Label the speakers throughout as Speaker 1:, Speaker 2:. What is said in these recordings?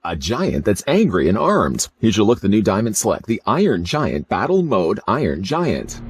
Speaker 1: A giant that's angry and armed. Here's your look at the new Diamond Select, the Iron Giant Battle Mode Iron Giant.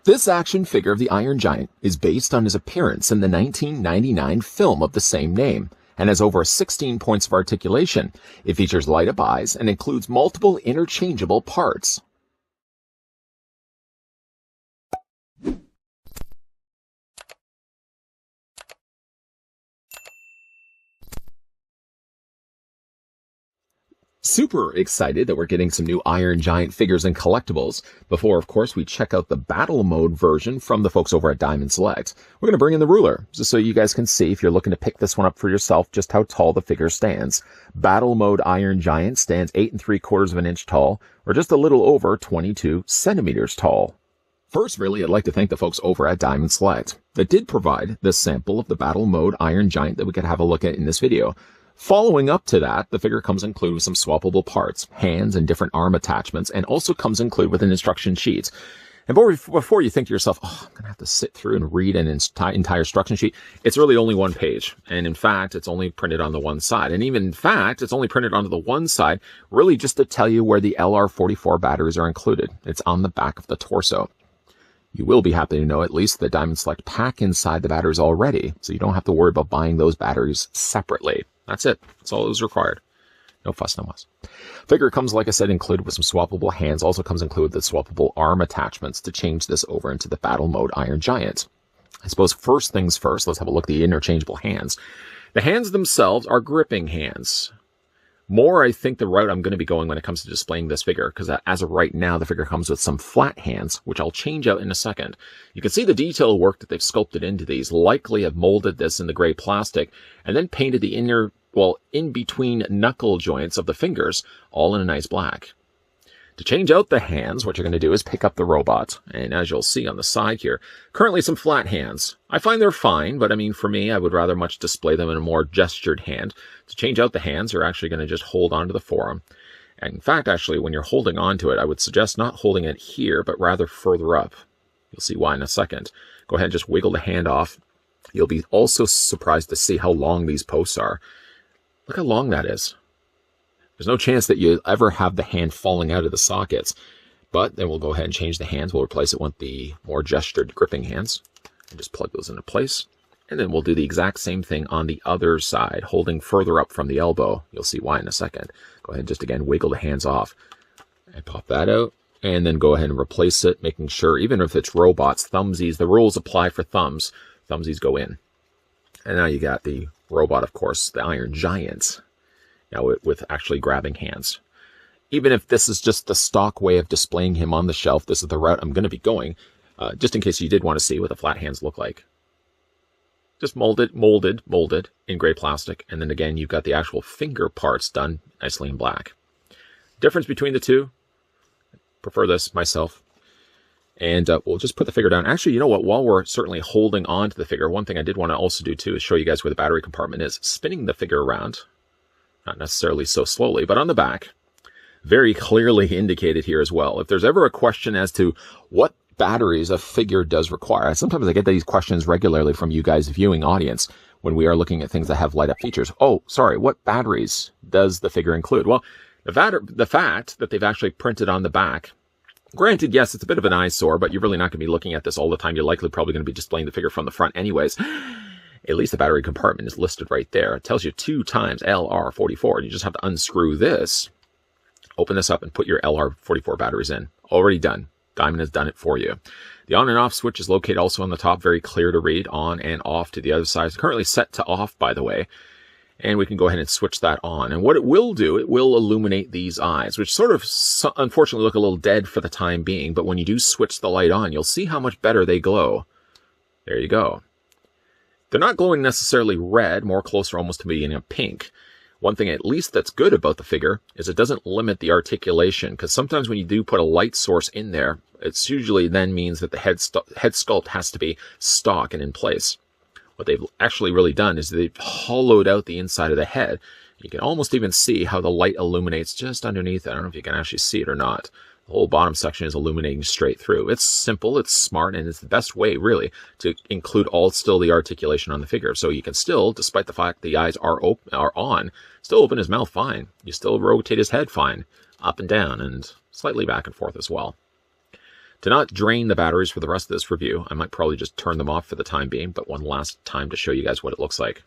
Speaker 1: This action figure of the Iron Giant is based on his appearance in the 1999 film of the same name, and has over 16 points of articulation. It features light-up eyes and includes multiple interchangeable parts. Super excited that we're getting some new Iron Giant figures and collectibles. Before, of course, we check out the battle mode version from the folks over at Diamond Select. We're going to bring in the ruler, just so you guys can see, if you're looking to pick this one up for yourself, just how tall the figure stands. Battle mode Iron Giant stands 8 3/4 of an inch tall, or just a little over 22 centimeters tall. First, really, I'd like to thank the folks over at Diamond Select that did provide this sample of the battle mode Iron Giant that we could have a look at in this video. Following up to that, the figure comes included with some swappable parts, hands, and different arm attachments, and also comes included with an instruction sheet. And before you think to yourself, oh, I'm going to have to sit through and read an entire instruction sheet, it's really only one page. And in fact, it's only printed on the one side. And even in fact, it's only printed onto the one side, really just to tell you where the LR44 batteries are included. It's on the back of the torso. You will be happy to know at least the Diamond Select pack inside the batteries already, so you don't have to worry about buying those batteries separately. That's it. That's all that was required. No fuss, no muss. Figure comes, like I said, included with some swappable hands. Also comes included with swappable arm attachments to change this over into the battle mode Iron Giant. I suppose first things first, let's have a look at the interchangeable hands. The hands themselves are gripping hands. More, I think, the route I'm going to be going when it comes to displaying this figure, because as of right now, the figure comes with some flat hands, which I'll change out in a second. You can see the detail work that they've sculpted into these, likely have molded this in the gray plastic, and then painted the inner, well, in between knuckle joints of the fingers, all in a nice black. To change out the hands, what you're going to do is pick up the robot, and as you'll see on the side here, currently some flat hands. I find they're fine, but I mean, for me, I would rather much display them in a more gestured hand. To change out the hands, you're actually going to just hold onto the forearm. And in fact, actually, when you're holding onto it, I would suggest not holding it here, but rather further up. You'll see why in a second. Go ahead and just wiggle the hand off. You'll be also surprised to see how long these posts are. Look how long that is. There's no chance that you'll ever have the hand falling out of the sockets. But then we'll go ahead and change the hands. We'll replace it with the more gestured gripping hands. And just plug those into place. And then we'll do the exact same thing on the other side, holding further up from the elbow. You'll see why in a second. Go ahead and just, again, wiggle the hands off. And pop that out. And then go ahead and replace it, making sure, even if it's robots, thumbsies, the rules apply for thumbs. Thumbsies go in. And now you got the robot, of course, the Iron Giant. Now with actually grabbing hands. Even if this is just the stock way of displaying him on the shelf, this is the route I'm going to be going, just in case you did want to see what the flat hands look like. Just molded in gray plastic, and then again, you've got the actual finger parts done nicely in black. Difference between the two, prefer this myself. And we'll just put the figure down. Actually, you know what? While we're certainly holding on to the figure, one thing I did want to also do too is show you guys where the battery compartment is. Spinning the figure around. Not necessarily so slowly, but on the back, very clearly indicated here as well. If there's ever a question as to what batteries a figure does require, sometimes I get these questions regularly from you guys viewing audience when we are looking at things that have light up features. Oh, sorry, what batteries does the figure include? Well, the fact that they've actually printed on the back, granted, yes, it's a bit of an eyesore, but you're really not going to be looking at this all the time. You're likely probably going to be displaying the figure from the front anyways. At least the battery compartment is listed right there. It tells you 2 times LR44. You just have to unscrew this, open this up, and put your LR44 batteries in. Already done. Diamond has done it for you. The on and off switch is located also on the top. Very clear to read. On and off to the other side. It's currently set to off, by the way. And we can go ahead and switch that on. And what it will do, it will illuminate these eyes, which sort of, unfortunately, look a little dead for the time being. But when you do switch the light on, you'll see how much better they glow. There you go. They're not glowing necessarily red, more closer almost to being a pink. One thing at least that's good about the figure is it doesn't limit the articulation, because sometimes when you do put a light source in there, it's usually then means that the head sculpt has to be stock and in place. What they've actually really done is they've hollowed out the inside of the head. You can almost even see how the light illuminates just underneath it. I don't know if you can actually see it or not. The whole bottom section is illuminating straight through. It's simple, it's smart, and it's the best way, really, to include still the articulation on the figure. So you can still, despite the fact the eyes are on, still open his mouth fine. You still rotate his head fine, up and down, and slightly back and forth as well. To not drain the batteries for the rest of this review, I might probably just turn them off for the time being, but one last time to show you guys what it looks like.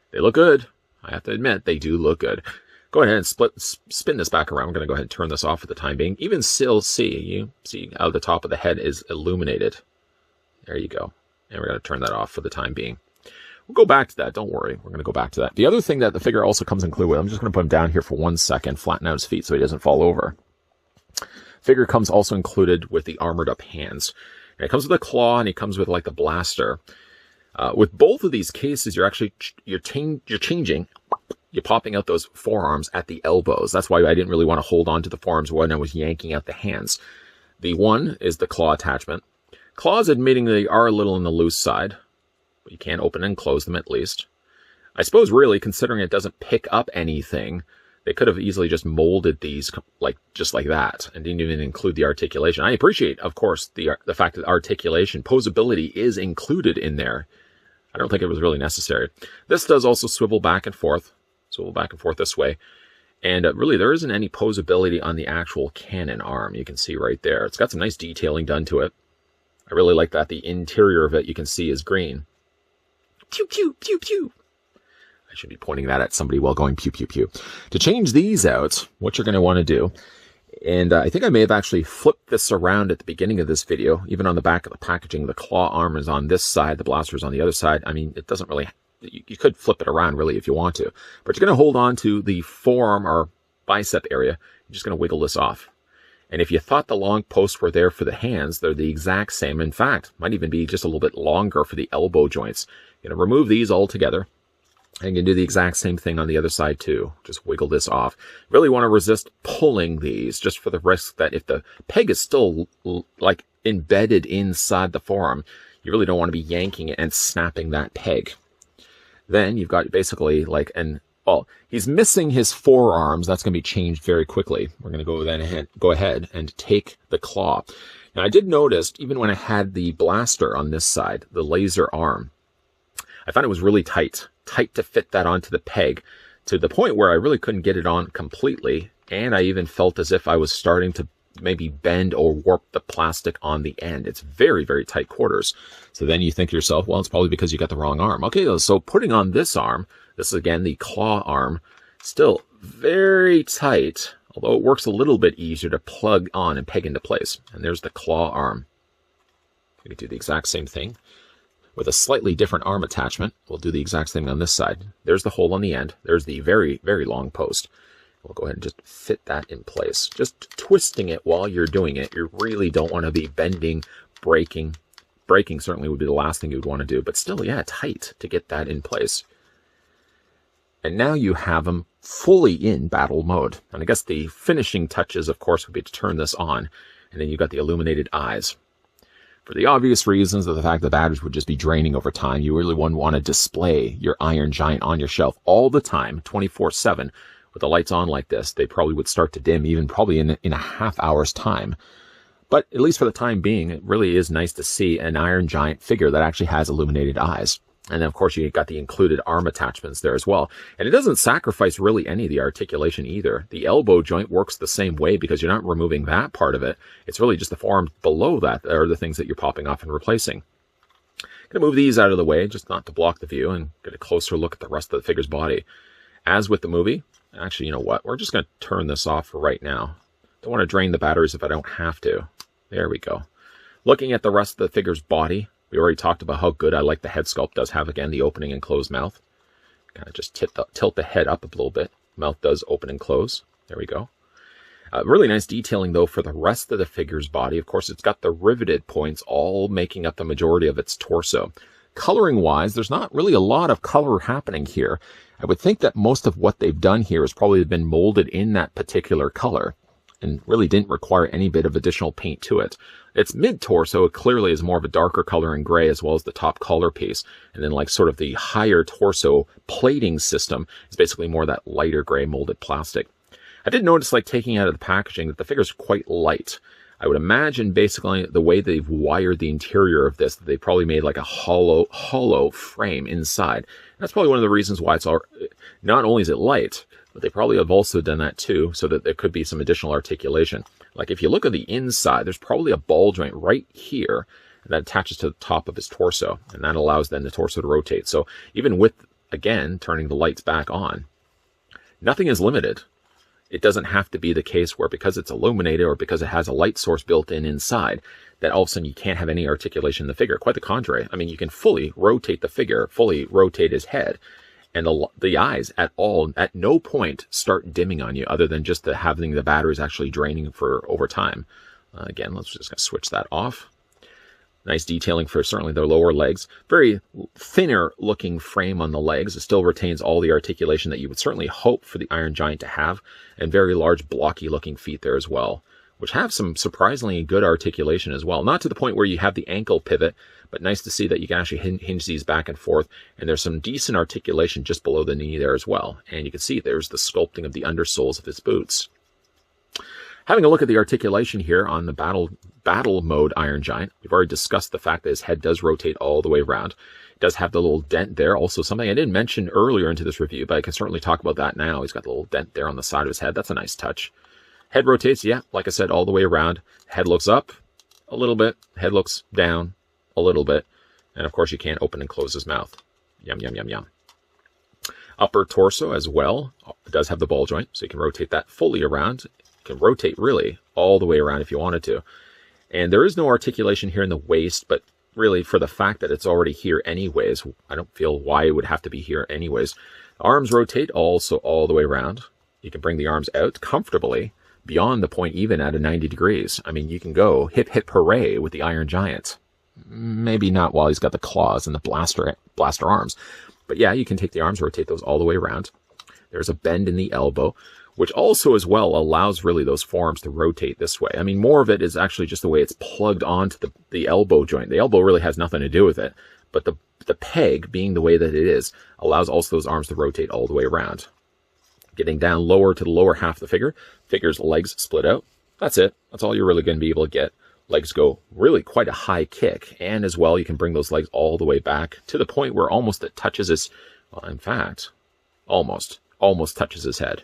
Speaker 1: They look good. I have to admit, they do look good. Go ahead and spin this back around. I'm going to go ahead and turn this off for the time being. Even still you see how the top of the head is illuminated. There you go. And we're going to turn that off for the time being. We'll go back to that. Don't worry. We're going to go back to that. The other thing that the figure also comes included with, I'm just going to put him down here for 1 second, flatten out his feet so he doesn't fall over. Figure comes also included with the armored up hands. And it comes with a claw, and it comes with like the blaster. With both of these cases, you're changing. You're popping out those forearms at the elbows. That's why I didn't really want to hold on to the forearms when I was yanking out the hands. The one is the claw attachment. Claws admittingly are a little on the loose side, but you can open and close them at least. I suppose really, considering it doesn't pick up anything, they could have easily just molded these just like that and didn't even include the articulation. I appreciate, of course, the fact that articulation, posability is included in there. I don't think it was really necessary. This does also swivel back and forth this way. And really, there isn't any posability on the actual cannon arm. You can see right there. It's got some nice detailing done to it. I really like that the interior of it, you can see, is green. Pew, pew, pew, pew. I should be pointing that at somebody while going pew, pew, pew. To change these out, what you're going to want to do, and I think I may have actually flipped this around at the beginning of this video, even on the back of the packaging. The claw arm is on this side, the blaster is on the other side. I mean, it doesn't really... You could flip it around, really, if you want to. But you're going to hold on to the forearm or bicep area. You're just going to wiggle this off. And if you thought the long posts were there for the hands, they're the exact same. In fact, might even be just a little bit longer for the elbow joints. You're going to remove these all together. And you can do the exact same thing on the other side, too. Just wiggle this off. Really want to resist pulling these, just for the risk that if the peg is still, like, embedded inside the forearm, you really don't want to be yanking it and snapping that peg. Then you've got basically like he's missing his forearms. That's going to be changed very quickly. We're going to go ahead and take the claw. Now, I did notice, even when I had the blaster on this side, the laser arm, I found it was really tight to fit that onto the peg, to the point where I really couldn't get it on completely. And I even felt as if I was starting to maybe bend or warp the plastic on the end. It's very, very tight quarters. So then you think to yourself, well, it's probably because you got the wrong arm. Okay, so putting on this arm, this is again the claw arm, still very tight, although it works a little bit easier to plug on and peg into place. And there's the claw arm. We can do the exact same thing with a slightly different arm attachment. We'll do the exact same on this side. There's the hole on the end. There's the very, very long post. We'll go ahead and just fit that in place. Just twisting it while you're doing it. You really don't want to be bending, breaking. Breaking certainly would be the last thing you'd want to do, but still, yeah, tight to get that in place. And now you have them fully in battle mode. And I guess the finishing touches, of course, would be to turn this on. And then you've got the illuminated eyes. For the obvious reasons of the fact that batteries would just be draining over time, you really wouldn't want to display your Iron Giant on your shelf all the time, 24/7. With the lights on like this, they probably would start to dim, even probably in a half hour's time. But at least for the time being, it really is nice to see an Iron Giant figure that actually has illuminated eyes. And then, of course, you got the included arm attachments there as well. And it doesn't sacrifice really any of the articulation either. The elbow joint works the same way because you're not removing that part of it. It's really just the forearms below that that are the things that you're popping off and replacing. Going to move these out of the way, just not to block the view, and get a closer look at the rest of the figure's body. As with the movie, actually, you know what? We're just going to turn this off for right now. Don't want to drain the batteries if I don't have to. There we go. Looking at the rest of the figure's body, we already talked about how good I like the head sculpt does have, again, the opening and closed mouth. Kind of just tilt the head up a little bit. Mouth does open and close. There we go. Really nice detailing, though, for the rest of the figure's body. Of course, it's got the riveted points all making up the majority of its torso. Coloring-wise, there's not really a lot of color happening here. I would think that most of what they've done here has probably been molded in that particular color and really didn't require any bit of additional paint to it. Its mid-torso, it clearly is more of a darker color in gray, as well as the top collar piece. And then like sort of the higher torso plating system is basically more that lighter gray molded plastic. I did notice, like, taking out of the packaging that the figure's quite light. I would imagine basically the way they've wired the interior of this, that they probably made like a hollow frame inside. And that's probably one of the reasons why it's all, not only is it light, but they probably have also done that too, so that there could be some additional articulation. Like if you look at the inside, there's probably a ball joint right here that attaches to the top of his torso, and that allows then the torso to rotate. So even with, again, turning the lights back on, nothing is limited. It doesn't have to be the case where because it's illuminated or because it has a light source built in inside, that all of a sudden you can't have any articulation in the figure. Quite the contrary. I mean, you can fully rotate the figure, fully rotate his head, and the eyes at no point start dimming on you, other than just having the batteries actually draining over time. Again, let's just switch that off. Nice detailing for certainly the lower legs. Very thinner looking frame on the legs. It still retains all the articulation that you would certainly hope for the Iron Giant to have. And very large blocky looking feet there as well, which have some surprisingly good articulation as well. Not to the point where you have the ankle pivot, but nice to see that you can actually hinge these back and forth. And there's some decent articulation just below the knee there as well. And you can see there's the sculpting of the undersoles of his boots. Having a look at the articulation here on the battle mode Iron Giant, we've already discussed the fact that his head does rotate all the way around. It does have the little dent there, also something I didn't mention earlier into this review, but I can certainly talk about that now. He's got the little dent there on the side of his head. That's a nice touch. Head rotates, yeah, like I said, all the way around. Head looks up a little bit. Head looks down a little bit. And of course, you can't open and close his mouth. Yum, yum, yum, yum. Upper torso as well. It does have the ball joint, so you can rotate that fully around. Can rotate really all the way around if you wanted to. And there is no articulation here in the waist, but really for the fact that it's already here anyways, I don't feel why it would have to be here anyways. Arms rotate also all the way around. You can bring the arms out comfortably beyond the point even at a 90 degrees. I mean, you can go hip hip hooray with the Iron Giant. Maybe not while he's got the claws and the blaster arms. But yeah, you can take the arms, rotate those all the way around. There's a bend in the elbow, which also as well allows really those forearms to rotate this way. I mean, more of it is actually just the way it's plugged onto the elbow joint. The elbow really has nothing to do with it, but the peg, being the way that it is, allows also those arms to rotate all the way around. Getting down lower to the lower half of the figure, figure's legs split out. That's it. That's all you're really going to be able to get. Legs go really quite a high kick, and as well, you can bring those legs all the way back to the point where almost it touches his, well, in fact, almost touches his head.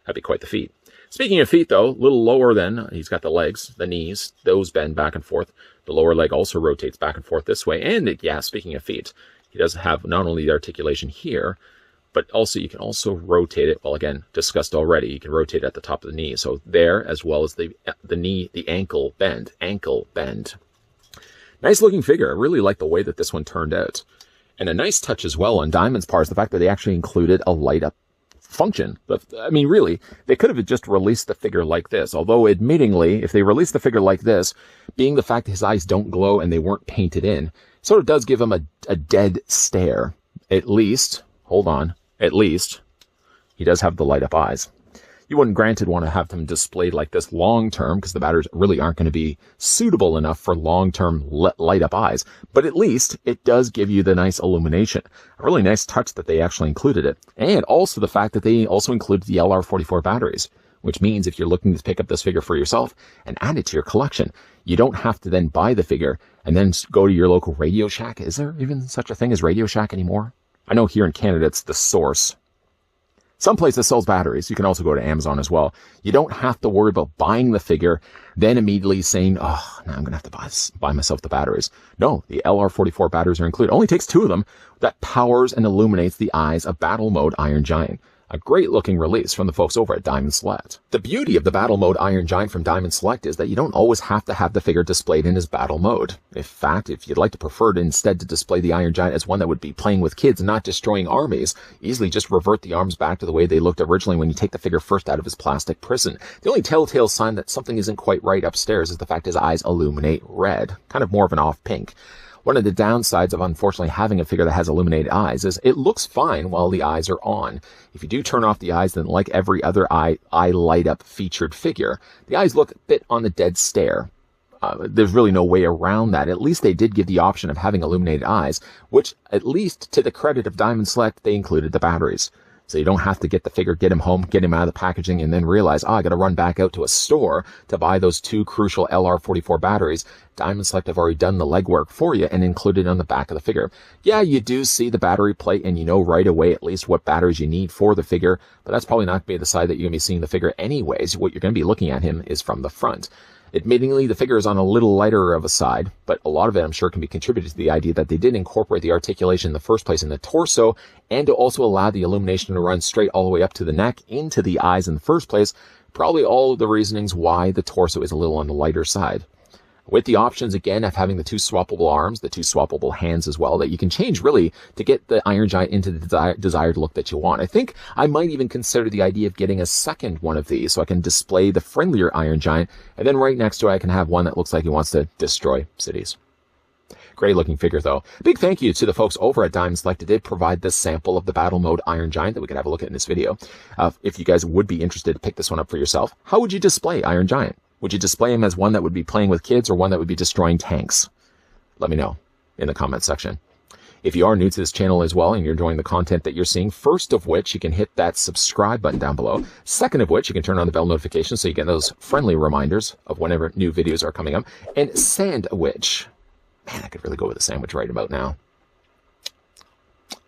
Speaker 1: That'd be quite the feat. Speaking of feet, though, a little lower then, he's got the legs, the knees, those bend back and forth. The lower leg also rotates back and forth this way. And, yeah, speaking of feet, he does have not only the articulation here, but also you can also rotate it. Well, again, discussed already, you can rotate at the top of the knee. So there, as well as the knee, the ankle bend. Nice looking figure. I really like the way that this one turned out. And a nice touch as well on Diamond's part is the fact that they actually included a light up function. But I mean, really, they could have just released the figure like this. Although, admittingly, if they released the figure like this, being the fact that his eyes don't glow and they weren't painted in, sort of does give him a dead stare. At least, hold on, at least, he does have the light up eyes. You wouldn't granted want to have them displayed like this long term, because the batteries really aren't going to be suitable enough for long term light up eyes. But at least it does give you the nice illumination. A really nice touch that they actually included it. And also the fact that they also included the LR44 batteries, which means if you're looking to pick up this figure for yourself and add it to your collection, you don't have to then buy the figure and then go to your local Radio Shack. Is there even such a thing as Radio Shack anymore? I know here in Canada it's The Source. Some place that sells batteries. You can also go to Amazon as well. You don't have to worry about buying the figure, then immediately saying, oh, now I'm going to have to buy myself the batteries. No, the LR44 batteries are included. It only takes 2 of them. That powers and illuminates the eyes of Battle Mode Iron Giant. A great looking release from the folks over at Diamond Select. The beauty of the Battle Mode Iron Giant from Diamond Select is that you don't always have to have the figure displayed in his battle mode. In fact, if you'd like to prefer to instead to display the Iron Giant as one that would be playing with kids and not destroying armies, easily just revert the arms back to the way they looked originally when you take the figure first out of his plastic prison. The only telltale sign that something isn't quite right upstairs is the fact his eyes illuminate red, kind of more of an off pink. One of the downsides of unfortunately having a figure that has illuminated eyes is it looks fine while the eyes are on. If you do turn off the eyes, then like every other eye light up featured figure, the eyes look a bit on the dead stare. There's really no way around that. At least they did give the option of having illuminated eyes, which at least to the credit of Diamond Select, they included the batteries. So you don't have to get the figure, get him home, get him out of the packaging, and then realize, I got to run back out to a store to buy those 2 crucial LR44 batteries. Diamond Select have already done the legwork for you and included on the back of the figure. Yeah, you do see the battery plate, and you know right away at least what batteries you need for the figure, but that's probably not going to be the side that you're going to be seeing the figure anyways. What you're going to be looking at him is from the front. Admittingly, the figure is on a little lighter of a side, but a lot of it, I'm sure, can be contributed to the idea that they did incorporate the articulation in the first place in the torso, and to also allow the illumination to run straight all the way up to the neck, into the eyes in the first place. Probably all of the reasonings why the torso is a little on the lighter side. With the options, again, of having the 2 swappable arms, the 2 swappable hands as well, that you can change, really, to get the Iron Giant into the desired look that you want. I think I might even consider the idea of getting a second one of these, so I can display the friendlier Iron Giant, and then right next to it, I can have one that looks like he wants to destroy cities. Great looking figure, though. Big thank you to the folks over at Diamond Select that did provide this sample of the Battle Mode Iron Giant that we can have a look at in this video. If you guys would be interested to pick this one up for yourself, how would you display Iron Giant? Would you display him as one that would be playing with kids or one that would be destroying tanks? Let me know in the comment section. If you are new to this channel as well and you're enjoying the content that you're seeing, first of which you can hit that subscribe button down below. Second of which you can turn on the bell notifications so you get those friendly reminders of whenever new videos are coming up. And sandwich. Man, I could really go with a sandwich right about now.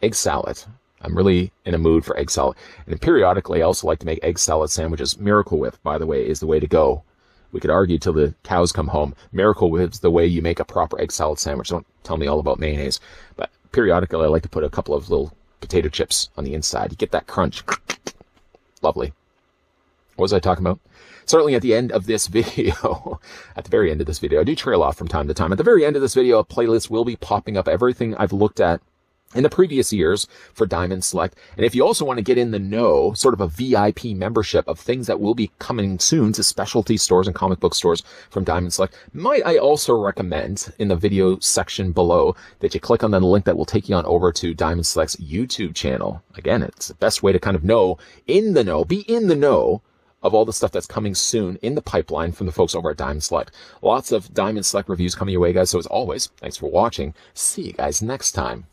Speaker 1: Egg salad. I'm really in a mood for egg salad. And periodically I also like to make egg salad sandwiches. Miracle Whip, by the way, is the way to go. We could argue till the cows come home. Miracle Whip's the way you make a proper egg salad sandwich. Don't tell me all about mayonnaise. But periodically, I like to put a couple of little potato chips on the inside. You get that crunch. Lovely. What was I talking about? Certainly at the end of this video, at the very end of this video, I do trail off from time to time. At the very end of this video, a playlist will be popping up everything I've looked at in the previous years for Diamond Select. And if you also want to get in the know, sort of a VIP membership of things that will be coming soon to specialty stores and comic book stores from Diamond Select, might I also recommend in the video section below that you click on the link that will take you on over to Diamond Select's YouTube channel. Again, it's the best way to kind of know, be in the know of all the stuff that's coming soon in the pipeline from the folks over at Diamond Select. Lots of Diamond Select reviews coming your way, guys. So as always, thanks for watching. See you guys next time.